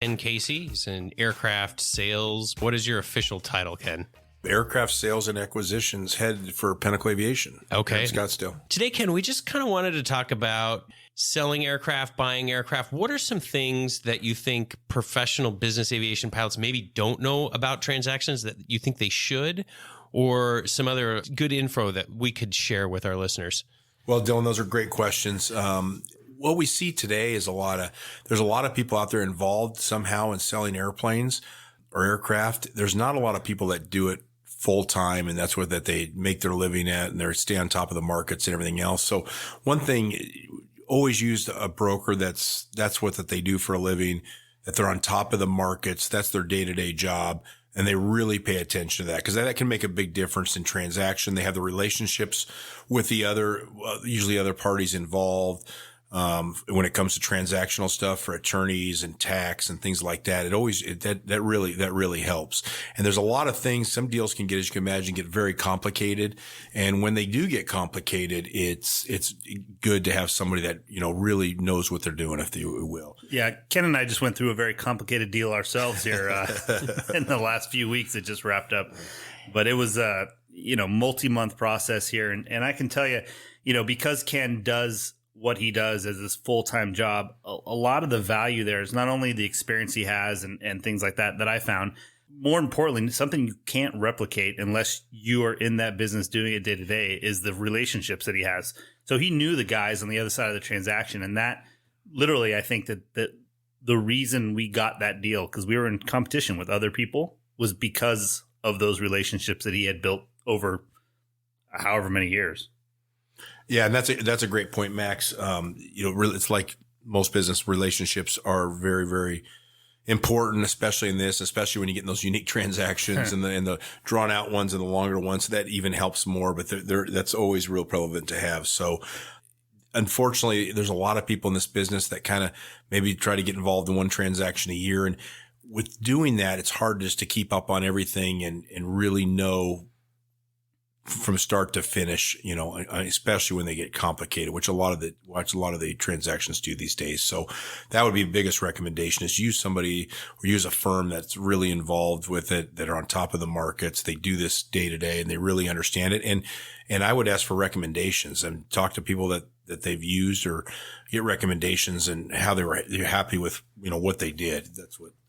Ken Casey. He's in aircraft sales. What is your official title, Ken? Aircraft sales and acquisitions head for Pinnacle Aviation. Okay. In Scottsdale. Today, Ken, we just kind of wanted to talk about selling aircraft, buying aircraft. What are some things that you think professional business aviation pilots maybe don't know about transactions that you think they should, or some other good info that we could share with our listeners? Well, Dylan, those are great questions. What we see today is there's a lot of people out there involved somehow in selling airplanes or aircraft. There's not a lot of people that do it full time, and that's what that they make their living at, and they stay on top of the markets and everything else. So one thing, always use a broker that's what that they do for a living, that they're on top of the markets. That's their day-to-day job. And they really pay attention to that, because that can make a big difference in transaction. They have the relationships with the usually other parties involved. When it comes to transactional stuff for attorneys and tax and things like that, that really helps. And there's a lot of things. Some deals can get, as you can imagine, get very complicated. And when they do get complicated, it's good to have somebody that, really knows what they're doing, if you will. Yeah. Ken and I just went through a very complicated deal ourselves here, in the last few weeks. It just wrapped up, but it was a, multi-month process here. And I can tell you, because Ken does what he does as his full-time job, a lot of the value there is not only the experience he has and things like that I found. More importantly, something you can't replicate unless you are in that business doing it day to day is the relationships that he has. So he knew the guys on the other side of the transaction. And that literally, I think that the reason we got that deal, because we were in competition with other people, was because of those relationships that he had built over however many years. Yeah, and that's a great point, Max. Really, it's like most business relationships are very, very important, especially in this, especially when you get in those unique transactions and the drawn out ones and the longer ones. So that even helps more, but that's always real relevant to have. So unfortunately, there's a lot of people in this business that kind of maybe try to get involved in one transaction a year. And with doing that, it's hard just to keep up on everything and really know from start to finish, especially when they get complicated, which a lot of the transactions do these days. So that would be the biggest recommendation, is use somebody or use a firm that's really involved with it, that are on top of the markets. They do this day to day and they really understand it. And I would ask for recommendations and talk to people that they've used, or get recommendations and how they're happy with, what they did.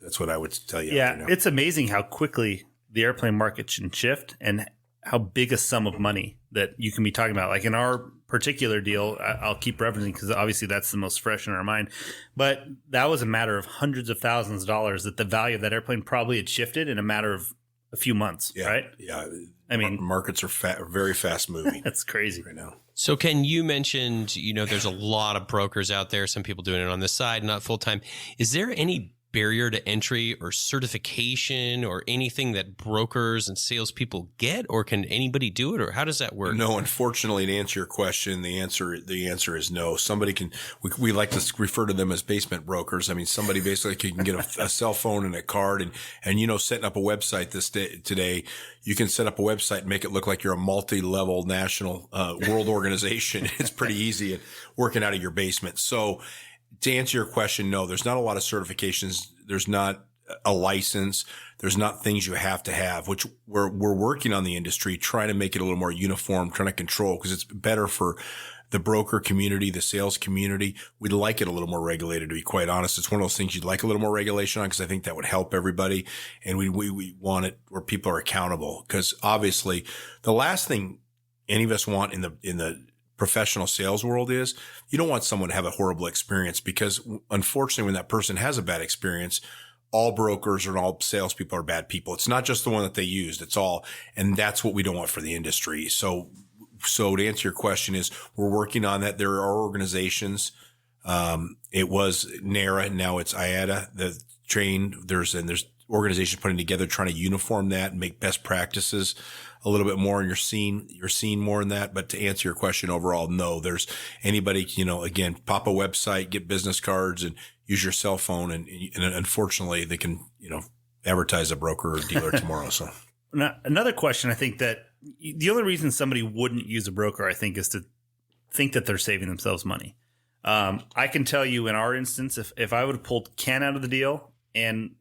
That's what I would tell you. Yeah. It's amazing how quickly the airplane market can shift and how big a sum of money that you can be talking about. Like in our particular deal, I'll keep referencing because obviously that's the most fresh in our mind, but that was a matter of hundreds of thousands of dollars that the value of that airplane probably had shifted in a matter of a few months, right? Yeah. I mean, markets are very fast moving. That's crazy right now. So Ken, you mentioned, there's a lot of brokers out there, some people doing it on the side, not full time. Is there any barrier to entry or certification or anything that brokers and salespeople get, or can anybody do it, or how does that work? No, unfortunately, to answer your question, the answer is no. Somebody can, we like to refer to them as basement brokers. I mean, somebody basically can get a cell phone and a card and setting up a website today, you can set up a website and make it look like you're a multi-level national, world organization. It's pretty easy at working out of your basement. So, to answer your question, no, there's not a lot of certifications. There's not a license. There's not things you have to have, which we're working on the industry, trying to make it a little more uniform, trying to control, because it's better for the broker community, the sales community. We'd like it a little more regulated, to be quite honest. It's one of those things you'd like a little more regulation on, because I think that would help everybody. And we want it where people are accountable, because obviously the last thing any of us want in the professional sales world is, you don't want someone to have a horrible experience, because unfortunately when that person has a bad experience, all brokers or all salespeople are bad people. It's not just the one that they used. It's all, and that's what we don't want for the industry. So to answer your question is, we're working on that. There are organizations. It was NARA. Now it's IATA that trained. There's organizations putting together, trying to uniform that and make best practices a little bit more, and you're seeing more in that. But to answer your question overall, no, there's anybody, again, pop a website, get business cards and use your cell phone. And unfortunately they can, advertise a broker or dealer tomorrow. So now, another question, I think that the only reason somebody wouldn't use a broker, I think, is to think that they're saving themselves money. I can tell you in our instance, if I would have pulled Ken out of the deal, And